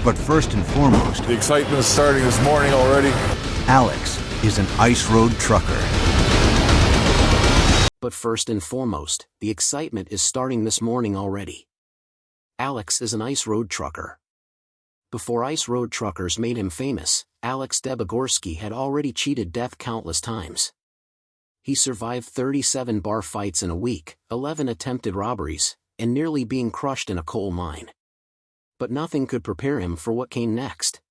But first and foremost, The excitement is starting this morning already. Alex is an ice road trucker. But first and foremost, the excitement is starting this morning already. Alex is an ice road trucker. Before ice road truckers made him famous, Alex Debogorski had already cheated death countless times. He survived 37 bar fights in a week, 11 attempted robberies, and nearly being crushed in a coal mine. But nothing could prepare him for what came next.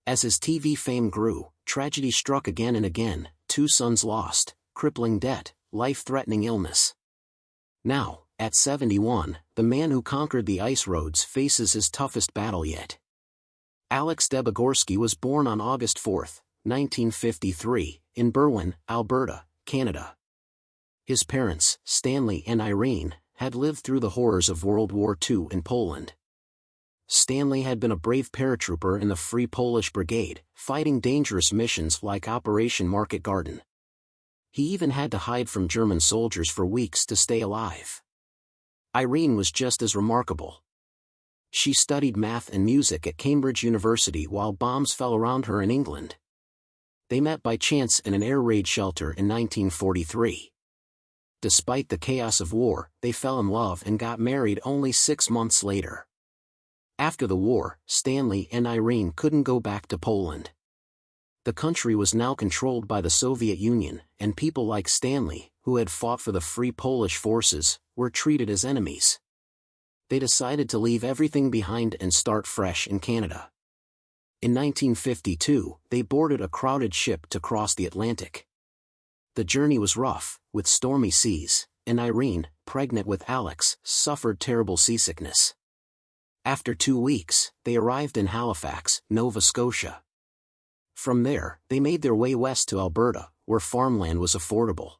As his TV fame grew, tragedy struck again and again: 2 sons lost, crippling debt, life-threatening illness. Now, at 71, the man who conquered the ice roads faces his toughest battle yet. Alex Debogorski was born on August 4, 1953, in Berwyn, Alberta, Canada. His parents, Stanley and Irene, had lived through the horrors of World War II in Poland. Stanley had been a brave paratrooper in the Free Polish Brigade, fighting dangerous missions like Operation Market Garden. He even had to hide from German soldiers for weeks to stay alive. Irene was just as remarkable. She studied math and music at Cambridge University while bombs fell around her in England. They met by chance in an air raid shelter in 1943. Despite the chaos of war, they fell in love and got married only 6 months later. After the war, Stanley and Irene couldn't go back to Poland. The country was now controlled by the Soviet Union, and people like Stanley, who had fought for the Free Polish forces, were treated as enemies. They decided to leave everything behind and start fresh in Canada. In 1952, they boarded a crowded ship to cross the Atlantic. The journey was rough, with stormy seas, and Irene, pregnant with Alex, suffered terrible seasickness. After 2 weeks, they arrived in Halifax, Nova Scotia. From there, they made their way west to Alberta, where farmland was affordable.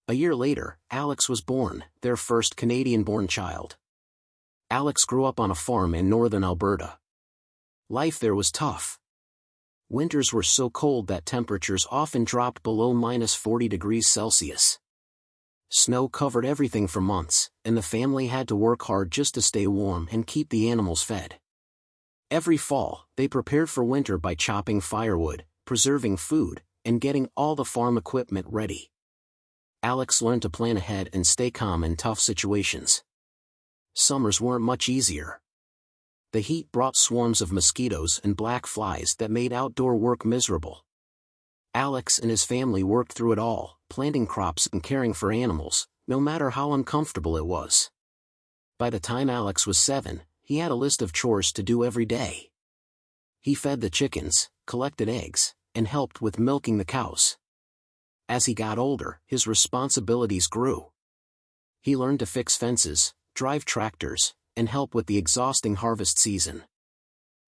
A year later, Alex was born, their first Canadian-born child. Alex grew up on a farm in northern Alberta. Life there was tough. Winters were so cold that temperatures often dropped below -40 degrees Celsius. Snow covered everything for months, and the family had to work hard just to stay warm and keep the animals fed. Every fall, they prepared for winter by chopping firewood, preserving food, and getting all the farm equipment ready. Alex learned to plan ahead and stay calm in tough situations. Summers weren't much easier. The heat brought swarms of mosquitoes and black flies that made outdoor work miserable. Alex and his family worked through it all, planting crops and caring for animals, no matter how uncomfortable it was. By the time Alex was 7, he had a list of chores to do every day. He fed the chickens, collected eggs, and helped with milking the cows. As he got older, his responsibilities grew. He learned to fix fences, drive tractors, and help with the exhausting harvest season.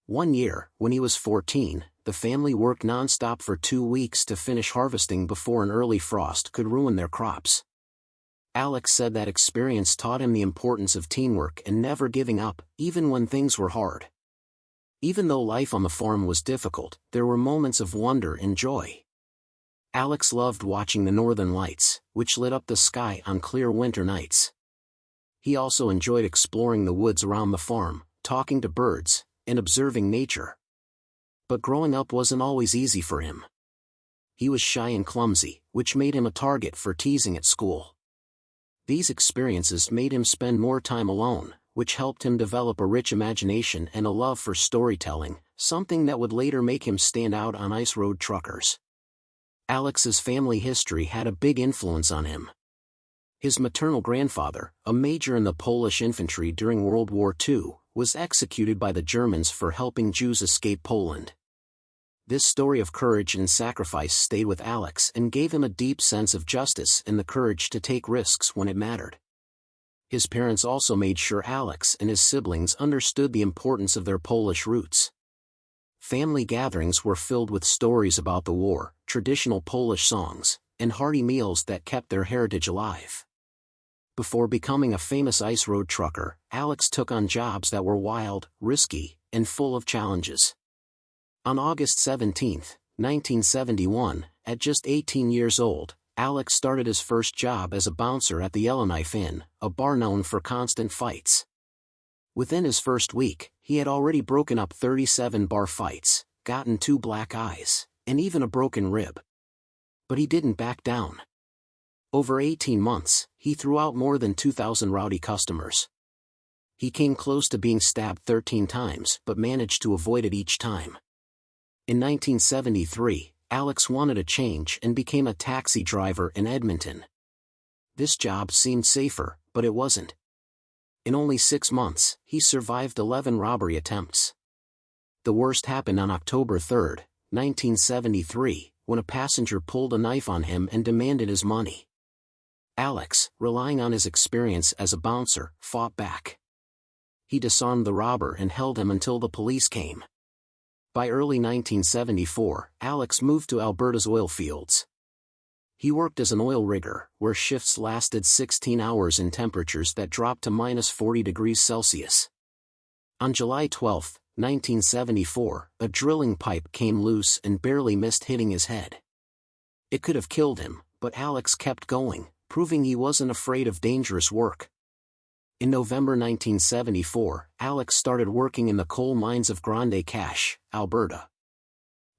One year, when he was 14, the family worked non-stop for 2 weeks to finish harvesting before an early frost could ruin their crops. Alex said that experience taught him the importance of teamwork and never giving up, even when things were hard. Even though life on the farm was difficult, there were moments of wonder and joy. Alex loved watching the northern lights, which lit up the sky on clear winter nights. He also enjoyed exploring the woods around the farm, talking to birds, and observing nature. But growing up wasn't always easy for him. He was shy and clumsy, which made him a target for teasing at school. These experiences made him spend more time alone, which helped him develop a rich imagination and a love for storytelling, something that would later make him stand out on ice road truckers. Alex's family history had a big influence on him. His maternal grandfather, a major in the Polish infantry during World War II, was executed by the Germans for helping Jews escape Poland. This story of courage and sacrifice stayed with Alex and gave him a deep sense of justice and the courage to take risks when it mattered. His parents also made sure Alex and his siblings understood the importance of their Polish roots. Family gatherings were filled with stories about the war, traditional Polish songs, and hearty meals that kept their heritage alive. Before becoming a famous ice road trucker, Alex took on jobs that were wild, risky, and full of challenges. On August 17, 1971, at just 18 years old, Alex started his first job as a bouncer at the Yellowknife Inn, a bar known for constant fights. Within his first week, he had already broken up 37 bar fights, gotten 2 black eyes, and even a broken rib. But he didn't back down. Over 18 months, he threw out more than 2,000 rowdy customers. He came close to being stabbed 13 times but managed to avoid it each time. In 1973, Alex wanted a change and became a taxi driver in Edmonton. This job seemed safer, but it wasn't. In only 6 months, he survived 11 robbery attempts. The worst happened on October 3, 1973, when a passenger pulled a knife on him and demanded his money. Alex, relying on his experience as a bouncer, fought back. He disarmed the robber and held him until the police came. By early 1974, Alex moved to Alberta's oil fields. He worked as an oil rigger, where shifts lasted 16 hours in temperatures that dropped to -40 degrees Celsius. On July 12, 1974, a drilling pipe came loose and barely missed hitting his head. It could have killed him, but Alex kept going, proving he wasn't afraid of dangerous work. In November 1974, Alex started working in the coal mines of Grande Cache, Alberta.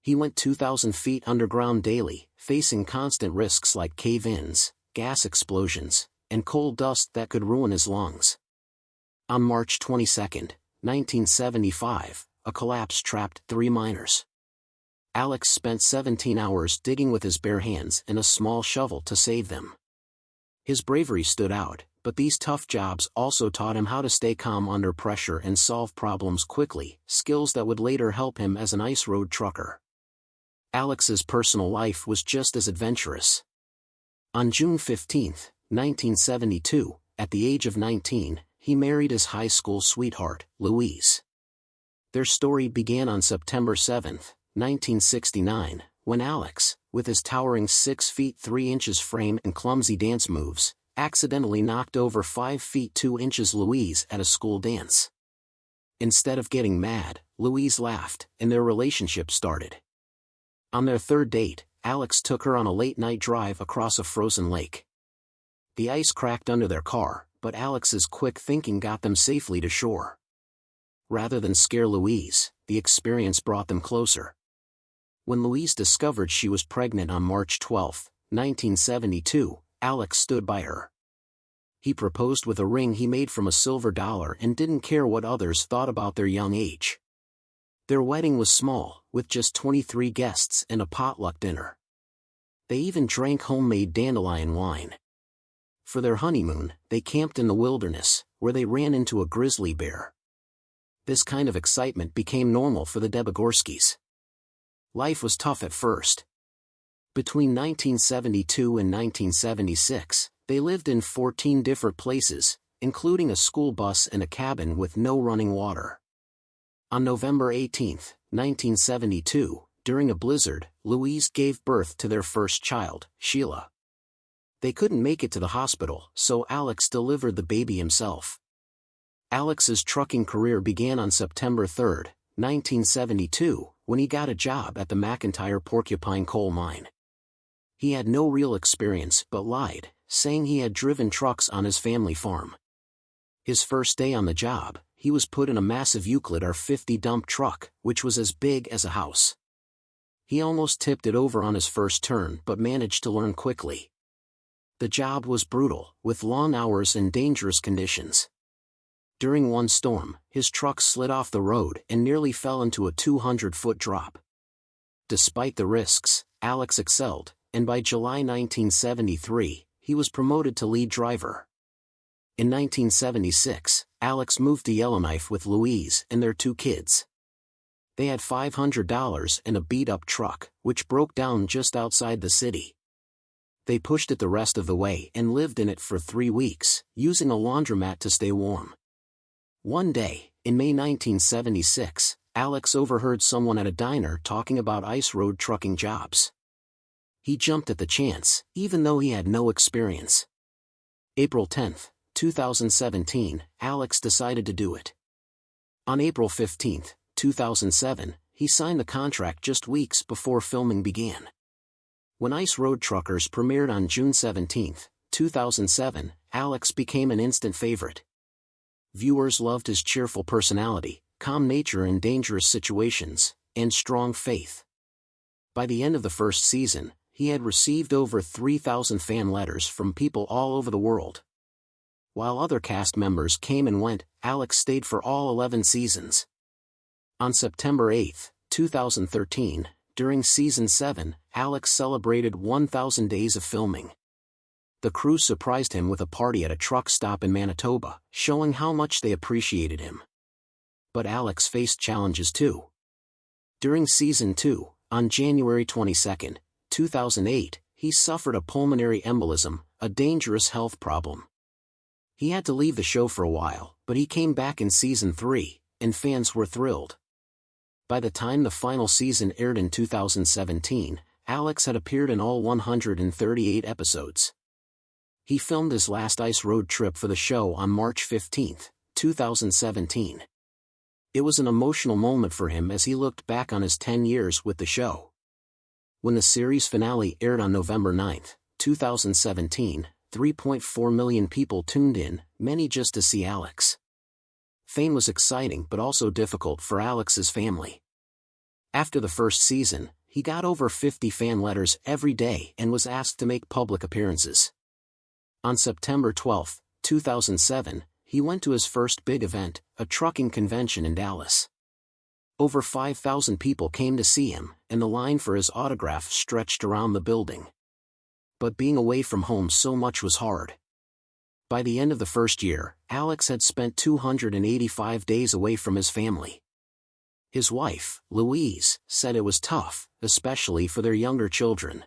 He went 2,000 feet underground daily, facing constant risks like cave-ins, gas explosions, and coal dust that could ruin his lungs. On March 22, 1975, a collapse trapped 3 miners. Alex spent 17 hours digging with his bare hands and a small shovel to save them. His bravery stood out, but these tough jobs also taught him how to stay calm under pressure and solve problems quickly, skills that would later help him as an ice road trucker. Alex's personal life was just as adventurous. On June 15, 1972, at the age of 19, he married his high school sweetheart, Louise. Their story began on September 7, 1969, when Alex, with his towering 6 feet 3 inches frame and clumsy dance moves, accidentally knocked over 5 feet 2 inches Louise at a school dance. Instead of getting mad, Louise laughed, and their relationship started. On their third date, Alex took her on a late-night drive across a frozen lake. The ice cracked under their car, but Alex's quick thinking got them safely to shore. Rather than scare Louise, the experience brought them closer. When Louise discovered she was pregnant on March 12, 1972, Alex stood by her. He proposed with a ring he made from a silver dollar and didn't care what others thought about their young age. Their wedding was small, with just 23 guests and a potluck dinner. They even drank homemade dandelion wine. For their honeymoon, they camped in the wilderness, where they ran into a grizzly bear. This kind of excitement became normal for the Debogorskis. Life was tough at first. Between 1972 and 1976, they lived in 14 different places, including a school bus and a cabin with no running water. On November 18, 1972, during a blizzard, Louise gave birth to their first child, Sheila. They couldn't make it to the hospital, so Alex delivered the baby himself. Alex's trucking career began on September 3, 1972, when he got a job at the McIntyre Porcupine coal mine. He had no real experience but lied, saying he had driven trucks on his family farm. His first day on the job, he was put in a massive Euclid R50 dump truck, which was as big as a house. He almost tipped it over on his first turn but managed to learn quickly. The job was brutal, with long hours and dangerous conditions. During one storm, his truck slid off the road and nearly fell into a 200-foot drop. Despite the risks, Alex excelled, and by July 1973, he was promoted to lead driver. In 1976, Alex moved to Yellowknife with Louise and their 2 kids. They had $500 and a beat-up truck, which broke down just outside the city. They pushed it the rest of the way and lived in it for 3 weeks, using a laundromat to stay warm. One day, in May 1976, Alex overheard someone at a diner talking about ice road trucking jobs. He jumped at the chance, even though he had no experience. April 10, 2017, Alex decided to do it. On April 15, 2007, he signed the contract just weeks before filming began. When Ice Road Truckers premiered on June 17, 2007, Alex became an instant favorite. Viewers loved his cheerful personality, calm nature in dangerous situations, and strong faith. By the end of the first season, he had received over 3,000 fan letters from people all over the world. While other cast members came and went, Alex stayed for all 11 seasons. On September 8, 2013, during Season 7, Alex celebrated 1,000 days of filming. The crew surprised him with a party at a truck stop in Manitoba, showing how much they appreciated him. But Alex faced challenges too. During Season 2, on January 22, 2008, he suffered a pulmonary embolism, a dangerous health problem. He had to leave the show for a while, but he came back in Season 3, and fans were thrilled. By the time the final season aired in 2017, Alex had appeared in all 138 episodes. He filmed his last ice road trip for the show on March 15, 2017. It was an emotional moment for him as he looked back on his 10 years with the show. When the series finale aired on November 9, 2017, 3.4 million people tuned in, many just to see Alex. Fame was exciting but also difficult for Alex's family. After the first season, he got over 50 fan letters every day and was asked to make public appearances. On September 12, 2007, he went to his first big event, a trucking convention in Dallas. Over 5,000 people came to see him, and the line for his autograph stretched around the building. But being away from home so much was hard. By the end of the first year, Alex had spent 285 days away from his family. His wife, Louise, said it was tough, especially for their younger children.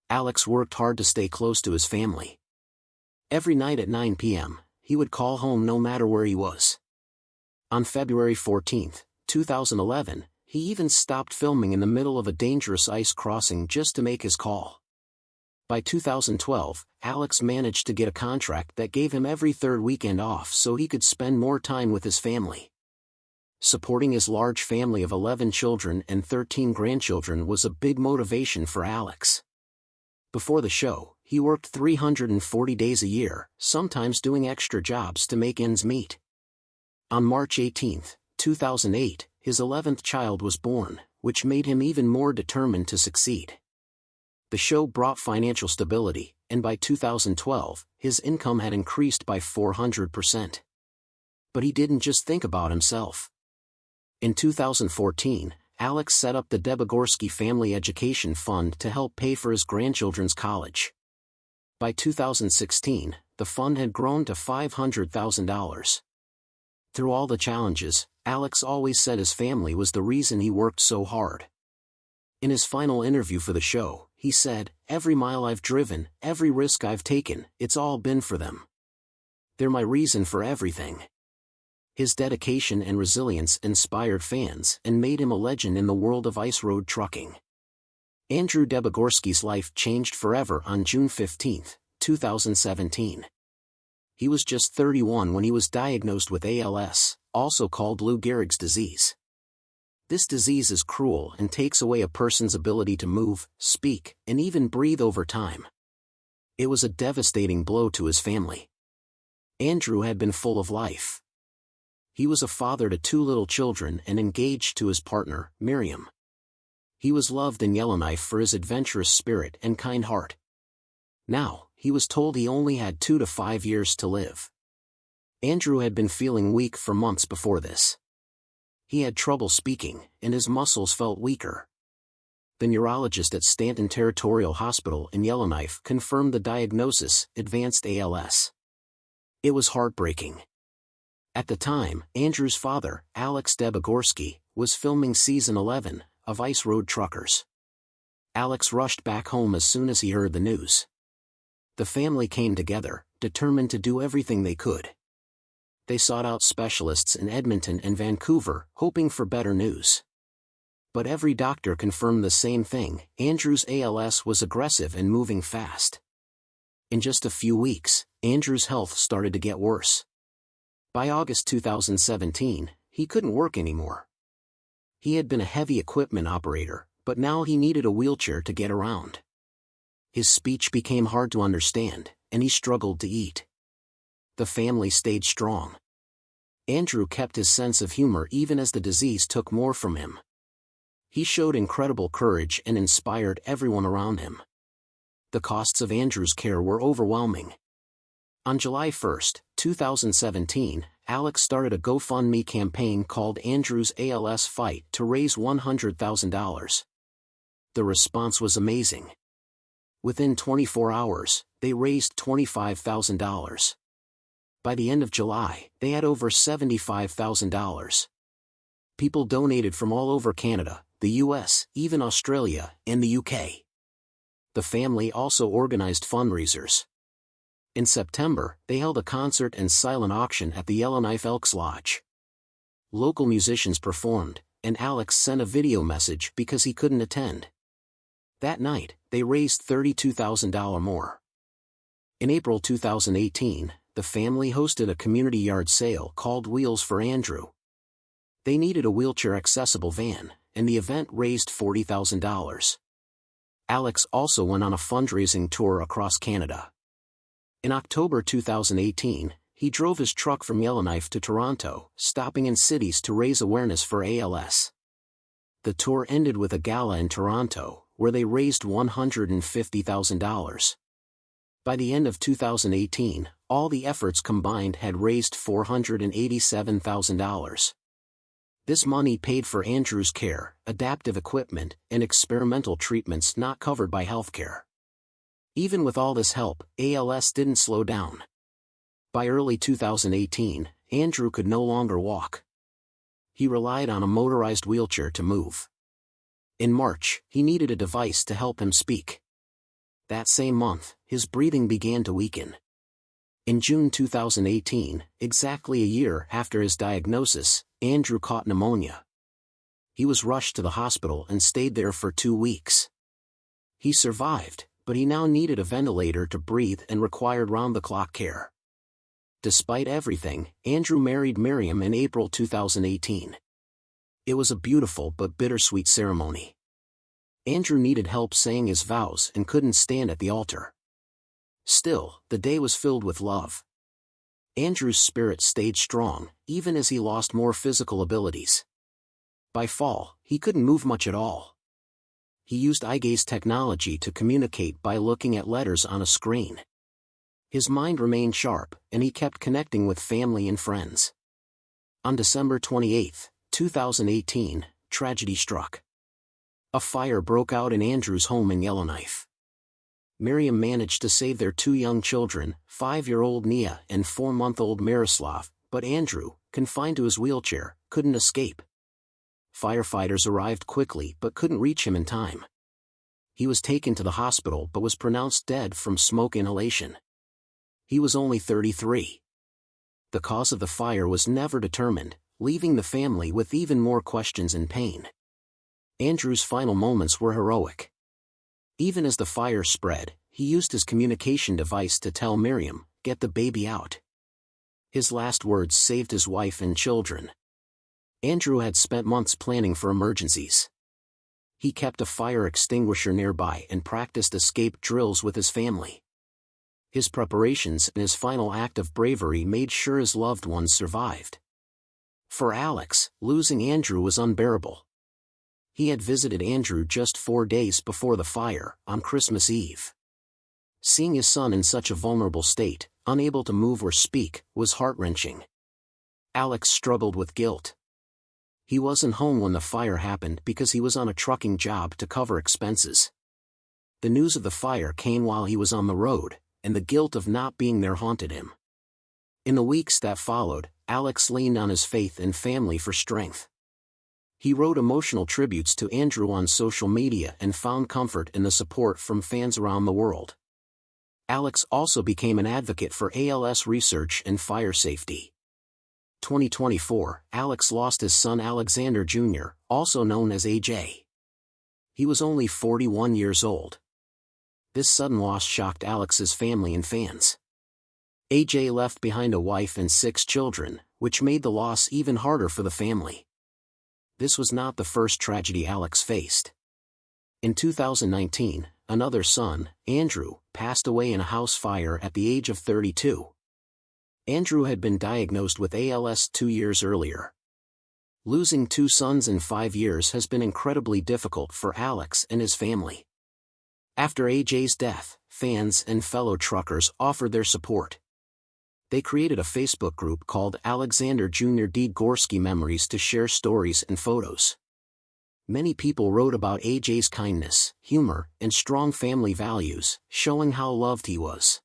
Alex worked hard to stay close to his family. Every night at 9 p.m., he would call home no matter where he was. On February 14, 2011, he even stopped filming in the middle of a dangerous ice crossing just to make his call. By 2012, Alex managed to get a contract that gave him every third weekend off so he could spend more time with his family. Supporting his large family of 11 children and 13 grandchildren was a big motivation for Alex. Before the show, he worked 340 days a year, sometimes doing extra jobs to make ends meet. On March 18, 2008, his 11th child was born, which made him even more determined to succeed. The show brought financial stability, and by 2012, his income had increased by 400%. But he didn't just think about himself. In 2014, Alex set up the Debogorski Family Education Fund to help pay for his grandchildren's college. By 2016, the fund had grown to $500,000. Through all the challenges, Alex always said his family was the reason he worked so hard. In his final interview for the show, he said, "Every mile I've driven, every risk I've taken, it's all been for them. They're my reason for everything." His dedication and resilience inspired fans and made him a legend in the world of ice road trucking. Andrew Debogorski's life changed forever on June 15, 2017. He was just 31 when he was diagnosed with ALS, also called Lou Gehrig's disease. This disease is cruel and takes away a person's ability to move, speak, and even breathe over time. It was a devastating blow to his family. Andrew had been full of life. He was a father to 2 little children and engaged to his partner, Miriam. He was loved in Yellowknife for his adventurous spirit and kind heart. Now, he was told he only had 2 to 5 years to live. Andrew had been feeling weak for months before this. He had trouble speaking, and his muscles felt weaker. The neurologist at Stanton Territorial Hospital in Yellowknife confirmed the diagnosis, advanced ALS. It was heartbreaking. At the time, Andrew's father, Alex Debogorski, was filming Season 11 of Ice Road Truckers. Alex rushed back home as soon as he heard the news. The family came together, determined to do everything they could. They sought out specialists in Edmonton and Vancouver, hoping for better news. But every doctor confirmed the same thing: Andrew's ALS was aggressive and moving fast. In just a few weeks, Andrew's health started to get worse. By August 2017, he couldn't work anymore. He had been a heavy equipment operator, but now he needed a wheelchair to get around. His speech became hard to understand, and he struggled to eat. The family stayed strong. Andrew kept his sense of humor even as the disease took more from him. He showed incredible courage and inspired everyone around him. The costs of Andrew's care were overwhelming. On July 1, 2017, Alex started a GoFundMe campaign called Andrew's ALS Fight to raise $100,000. The response was amazing. Within 24 hours, they raised $25,000. By the end of July, they had over $75,000. People donated from all over Canada, the US, even Australia, and the UK. The family also organized fundraisers. In September, they held a concert and silent auction at the Yellowknife Elks Lodge. Local musicians performed, and Alex sent a video message because he couldn't attend. That night, they raised $32,000 more. In April 2018, the family hosted a community yard sale called Wheels for Andrew. They needed a wheelchair-accessible van, and the event raised $40,000. Alex also went on a fundraising tour across Canada. In October 2018, he drove his truck from Yellowknife to Toronto, stopping in cities to raise awareness for ALS. The tour ended with a gala in Toronto, where they raised $150,000. By the end of 2018, all the efforts combined had raised $487,000. This money paid for Andrew's care, adaptive equipment, and experimental treatments not covered by healthcare. Even with all this help, ALS didn't slow down. By early 2018, Andrew could no longer walk. He relied on a motorized wheelchair to move. In March, he needed a device to help him speak. That same month, his breathing began to weaken. In June 2018, exactly a year after his diagnosis, Andrew caught pneumonia. He was rushed to the hospital and stayed there for 2 weeks. He survived, but he now needed a ventilator to breathe and required round-the-clock care. Despite everything, Andrew married Miriam in April 2018. It was a beautiful but bittersweet ceremony. Andrew needed help saying his vows and couldn't stand at the altar. Still, the day was filled with love. Andrew's spirit stayed strong, even as he lost more physical abilities. By fall, he couldn't move much at all. He used eye gaze technology to communicate by looking at letters on a screen. His mind remained sharp, and he kept connecting with family and friends. On December 28, 2018, tragedy struck. A fire broke out in Andrew's home in Yellowknife. Miriam managed to save their 2 young children, 5-year-old Nia and 4-month-old Miroslav, but Andrew, confined to his wheelchair, couldn't escape. Firefighters arrived quickly but couldn't reach him in time. He was taken to the hospital but was pronounced dead from smoke inhalation. He was only 33. The cause of the fire was never determined, leaving the family with even more questions and pain. Andrew's final moments were heroic. Even as the fire spread, he used his communication device to tell Miriam, "Get the baby out." His last words saved his wife and children. Andrew had spent months planning for emergencies. He kept a fire extinguisher nearby and practiced escape drills with his family. His preparations and his final act of bravery made sure his loved ones survived. For Alex, losing Andrew was unbearable. He had visited Andrew just 4 days before the fire, on Christmas Eve. Seeing his son in such a vulnerable state, unable to move or speak, was heart-wrenching. Alex struggled with guilt. He wasn't home when the fire happened because he was on a trucking job to cover expenses. The news of the fire came while he was on the road, and the guilt of not being there haunted him. In the weeks that followed, Alex leaned on his faith and family for strength. He wrote emotional tributes to Andrew on social media and found comfort in the support from fans around the world. Alex also became an advocate for ALS research and fire safety. 2024, Alex lost his son Alexander Jr., also known as AJ. He was only 41 years old. This sudden loss shocked Alex's family and fans. AJ left behind a wife and 6 children, which made the loss even harder for the family. This was not the first tragedy Alex faced. In 2019, another son, Andrew, passed away in a house fire at the age of 32. Andrew had been diagnosed with ALS 2 years earlier. Losing 2 sons in 5 years has been incredibly difficult for Alex and his family. After AJ's death, fans and fellow truckers offered their support. They created a Facebook group called Alexander Jr. Debogorski Memories to share stories and photos. Many people wrote about AJ's kindness, humor, and strong family values, showing how loved he was.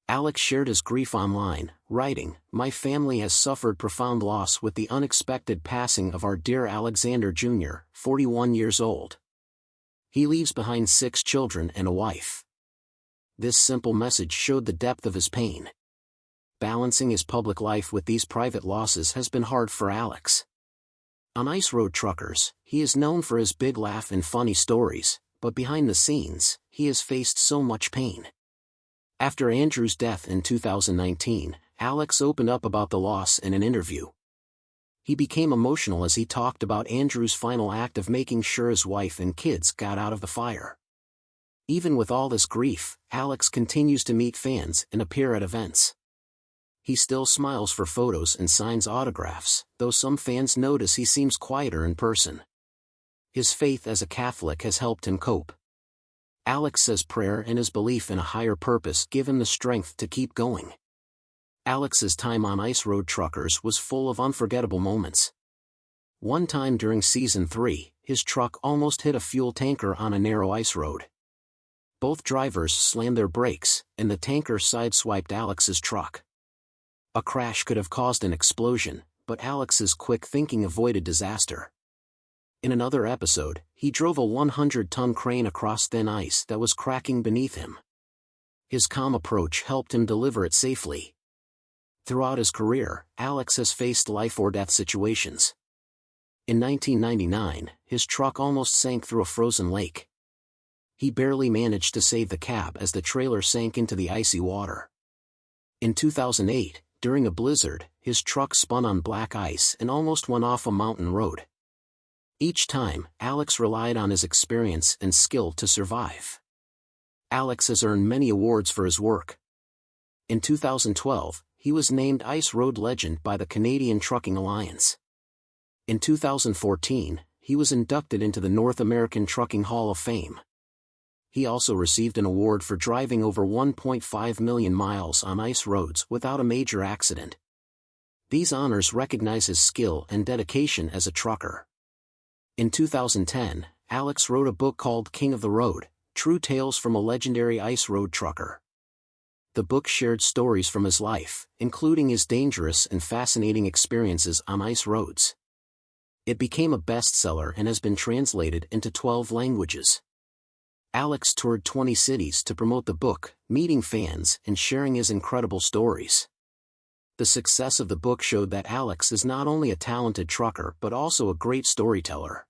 Alex shared his grief online, writing, "My family has suffered profound loss with the unexpected passing of our dear Alexander Jr., 41 years old. He leaves behind 6 children and a wife." This simple message showed the depth of his pain. Balancing his public life with these private losses has been hard for Alex. On Ice Road Truckers, he is known for his big laugh and funny stories, but behind the scenes, he has faced so much pain. After Andrew's death in 2019, Alex opened up about the loss in an interview. He became emotional as he talked about Andrew's final act of making sure his wife and kids got out of the fire. Even with all this grief, Alex continues to meet fans and appear at events. He still smiles for photos and signs autographs, though some fans notice he seems quieter in person. His faith as a Catholic has helped him cope. Alex says prayer and his belief in a higher purpose give him the strength to keep going. Alex's time on Ice Road Truckers was full of unforgettable moments. One time during Season 3, his truck almost hit a fuel tanker on a narrow ice road. Both drivers slammed their brakes, and the tanker sideswiped Alex's truck. A crash could have caused an explosion, but Alex's quick thinking avoided disaster. In another episode, he drove a 100-ton crane across thin ice that was cracking beneath him. His calm approach helped him deliver it safely. Throughout his career, Alex has faced life-or-death situations. In 1999, his truck almost sank through a frozen lake. He barely managed to save the cab as the trailer sank into the icy water. In 2008, during a blizzard, his truck spun on black ice and almost went off a mountain road. Each time, Alex relied on his experience and skill to survive. Alex has earned many awards for his work. In 2012, he was named Ice Road Legend by the Canadian Trucking Alliance. In 2014, he was inducted into the North American Trucking Hall of Fame. He also received an award for driving over 1.5 million miles on ice roads without a major accident. These honors recognize his skill and dedication as a trucker. In 2010, Alex wrote a book called King of the Road: True Tales from a Legendary Ice Road Trucker. The book shared stories from his life, including his dangerous and fascinating experiences on ice roads. It became a bestseller and has been translated into 12 languages. Alex toured 20 cities to promote the book, meeting fans and sharing his incredible stories. The success of the book showed that Alex is not only a talented trucker but also a great storyteller.